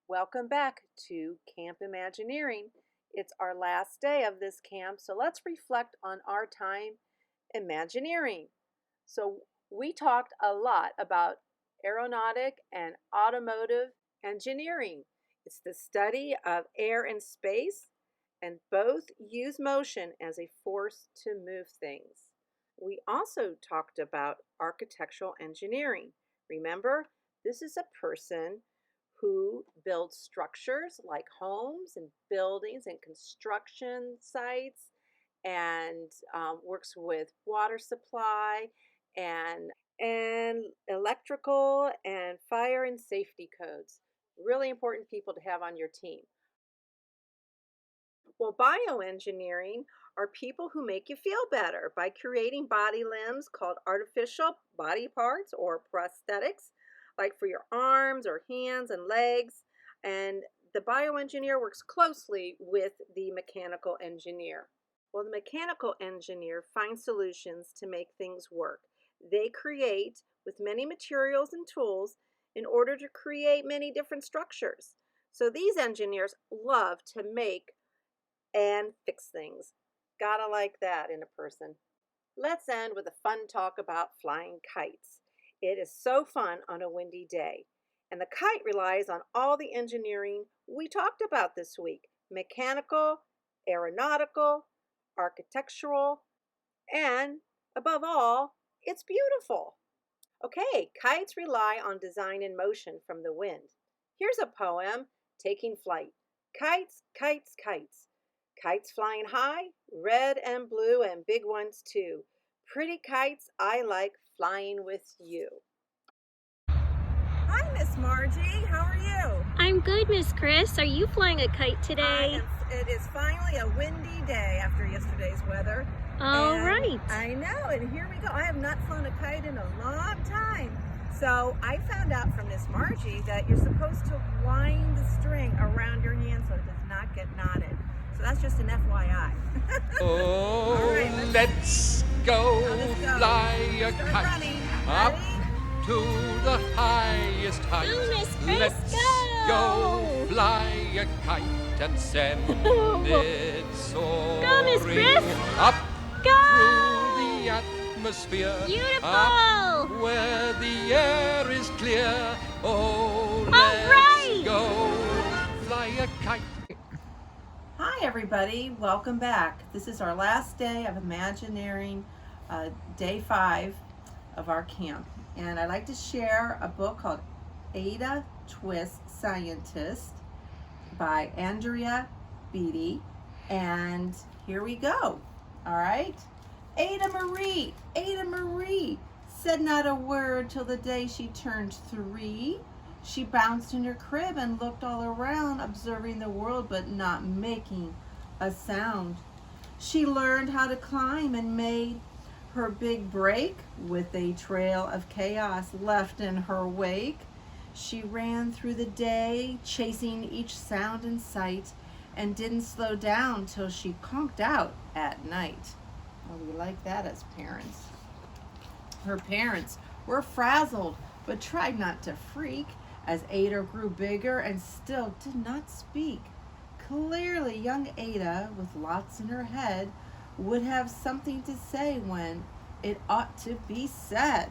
Welcome back to Camp Imagineering. It's our last day of this camp, so let's reflect on our time Imagineering. So, we talked a lot about aeronautic and automotive engineering. It's the study of air and space, and both use motion as a force to move things. We also talked about architectural engineering. Remember, this is a person who builds structures like homes and buildings and construction sites and works with water supply and electrical and fire and safety codes. Really important people to have on your team. Well, bioengineering are people who make you feel better by creating body limbs called artificial body parts or prosthetics, like for your arms or hands and legs. And the bioengineer works closely with the mechanical engineer. Well, the mechanical engineer finds solutions to make things work. They create with many materials and tools in order to create many different structures. So these engineers love to make and fix things. Gotta like that in a person. Let's end with a fun talk about flying kites. It is so fun on a windy day. And the kite relies on all the engineering we talked about this week: mechanical, aeronautical, architectural, and above all, it's beautiful. Okay, kites rely on design and motion from the wind. Here's a poem taking flight. Kites, kites, kites. Kites flying high, red and blue and big ones too. Pretty kites, I like flying with you. Hi, Miss Margie. How are you? I'm good, Miss Chris. Are you flying a kite today? It is finally a windy day after yesterday's weather. All right. I know, and here we go. I have not flown a kite in a long time. So I found out from Miss Margie that you're supposed to wind the string around your hand so it does not get knotted. So that's just an FYI. Oh, All right, let's go let's go. fly a Start kite running. up Ready? to the highest height. Go, Miss Chris, Let's go. fly a kite and send it soaring Go, Miss Chris. up Go. through the atmosphere. Beautiful. Up where the air is clear. Oh, All right. go fly a kite. Hi everybody, welcome back. This is our last day of Imagineering, day 5 of our camp. And I'd like to share a book called Ada Twist Scientist by Andrea Beatty. And here we go. All right. Ada Marie said not a word till the day she turned 3. She bounced in her crib and looked all around, observing the world but not making a sound. She learned how to climb and made her big break with a trail of chaos left in her wake. She ran through the day, chasing each sound and sight, and didn't slow down till she conked out at night. Well, we like that as parents. Her parents were frazzled but tried not to freak as Ada grew bigger and still did not speak. Clearly, young Ada, with lots in her head, would have something to say when it ought to be said.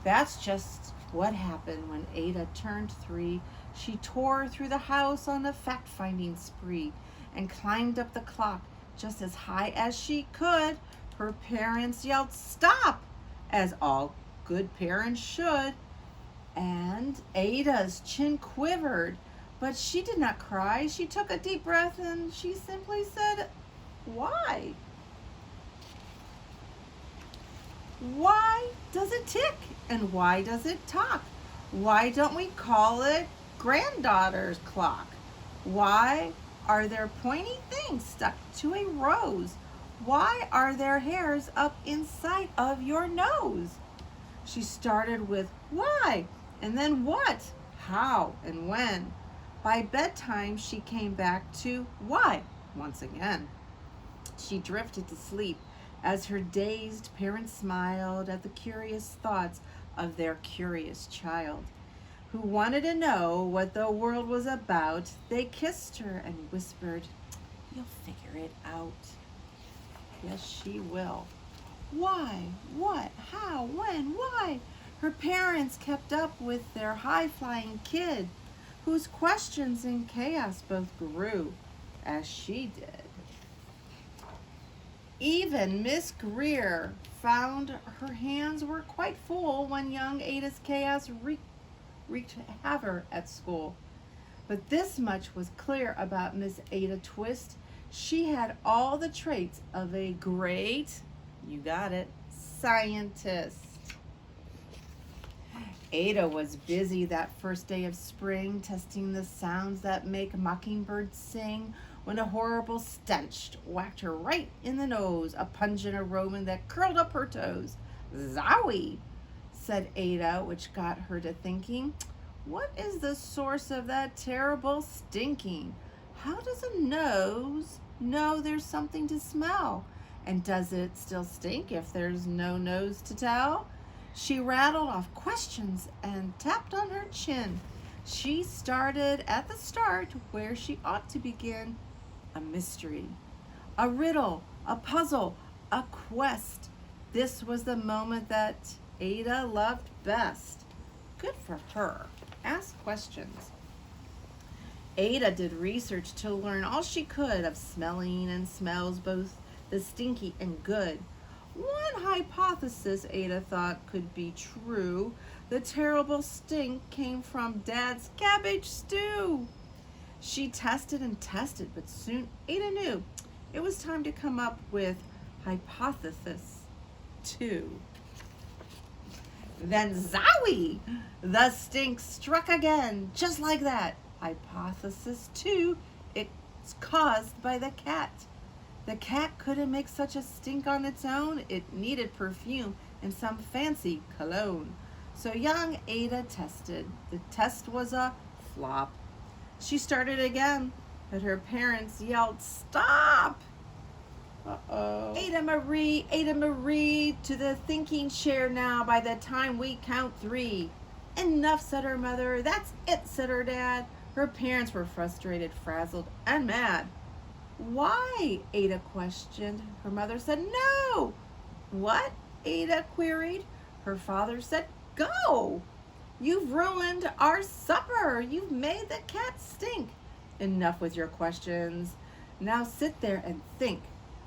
That's just what happened when Ada turned 3. She tore through the house on a fact-finding spree and climbed up the clock just as high as she could. Her parents yelled, "Stop!" as all good parents should. And Ada's chin quivered, but she did not cry. She took a deep breath and she simply said, "Why? Why does it tick? And why does it talk? Why don't we call it granddaughter's clock? Why are there pointy things stuck to a rose? Why are there hairs up inside of your nose?" She started with why, and then what, how, and when. By bedtime, she came back to why once again. She drifted to sleep as her dazed parents smiled at the curious thoughts of their curious child, who wanted to know what the world was about. They kissed her and whispered, "You'll figure it out." Yes, she will. Why? What? How? When? Why? Her parents kept up with their high-flying kid, whose questions and chaos both grew as she did. Even Miss Greer found her hands were quite full when young Ada's chaos wreaked havoc at school. But this much was clear about Miss Ada Twist. She had all the traits of a great, you got it, scientist. Ada was busy that first day of spring, testing the sounds that make mockingbirds sing, when a horrible stench whacked her right in the nose, a pungent aroma that curled up her toes. "Zowie," said Ada, which got her to thinking, what is the source of that terrible stinking? How does a nose know there's something to smell? And does it still stink if there's no nose to tell? She rattled off questions and tapped on her chin. She started at the start where she ought to begin. A mystery, a riddle, a puzzle, a quest. This was the moment that Ada loved best. Good for her. Ask questions. Ada did research to learn all she could of smelling and smells, both the stinky and good. One hypothesis Ada thought could be true. The terrible stink came from Dad's cabbage stew. She tested and tested, but soon Ada knew it was time to come up with hypothesis 2. Then zowie! The stink struck again, just like that. Hypothesis 2, it's caused by the cat. The cat couldn't make such a stink on its own. It needed perfume and some fancy cologne. So young Ada tested. The test was a flop. She started again, but her parents yelled, "Stop!" Uh-oh. Ada Marie, to the thinking chair now by the time we count 3. "Enough," said her mother. "That's it," said her dad. Her parents were frustrated, frazzled, and mad. "Why?" Ada questioned. Her mother said, "No." "What?" Ada queried. Her father said, "Go. You've ruined our supper. You've made the cat stink. Enough with your questions. Now sit there and think."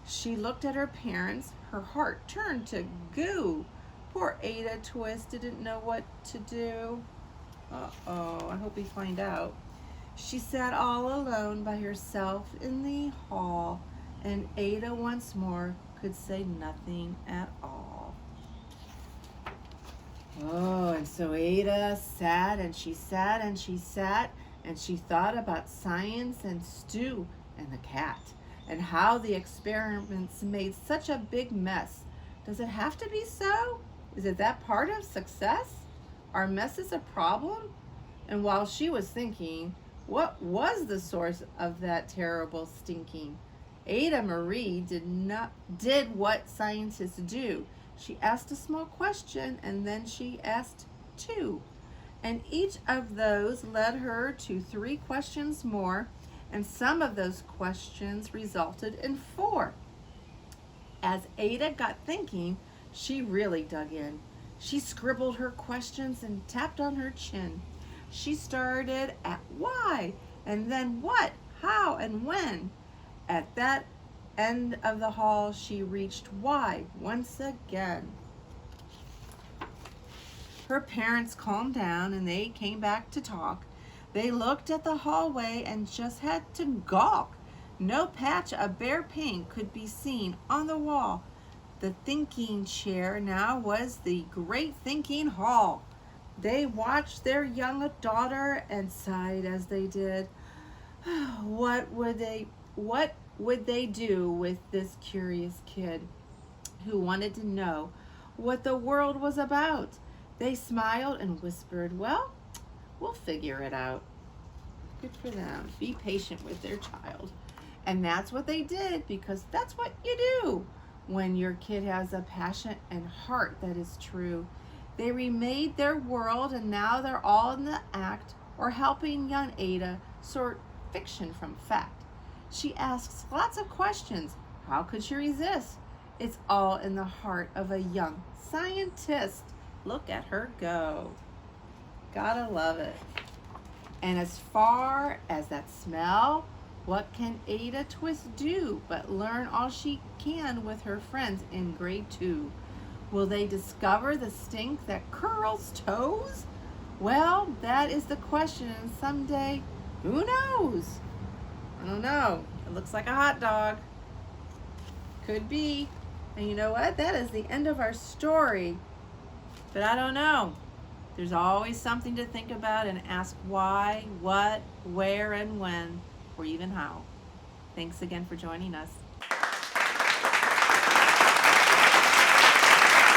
She looked at her parents. Her heart turned to goo. Poor Ada Twist didn't know what to do. Uh-oh, I hope we find out. She sat all alone by herself in the hall, and Ada once more could say nothing at all. Oh, and so Ada sat and she sat and she sat, and she thought about science and stew and the cat, and how the experiments made such a big mess. Does it have to be so? Is it that part of success? Are messes a problem? And while she was thinking, what was the source of that terrible stinking? Ada Marie did what scientists do. She asked a small question, and then she asked 2. And each of those led her to 3 questions more, and some of those questions resulted in 4. As Ada got thinking, she really dug in. She scribbled her questions and tapped on her chin. She started at why, and then what, how, and when. At that end of the hall, she reached why once again. Her parents calmed down and they came back to talk. They looked at the hallway and just had to gawk. No patch of bare paint could be seen on the wall. The thinking chair now was the great thinking hall. They watched their young daughter and sighed as they did. What would they do with this curious kid who wanted to know what the world was about? They smiled and whispered, "Well, we'll figure it out." Good for them. Be patient with their child. And that's what they did, because that's what you do when your kid has a passion and heart that is true. They remade their world, and now they're all in the act or helping young Ada sort fiction from fact. She asks lots of questions. How could she resist? It's all in the heart of a young scientist. Look at her go. Gotta love it. And as far as that smell, what can Ada Twist do but learn all she can with her friends in grade 2? Will they discover the stink that curls toes? Well, that is the question, and someday, who knows? I don't know. It looks like a hot dog. Could be. And you know what? That is the end of our story. But I don't know. There's always something to think about and ask why, what, where, and when, or even how. Thanks again for joining us.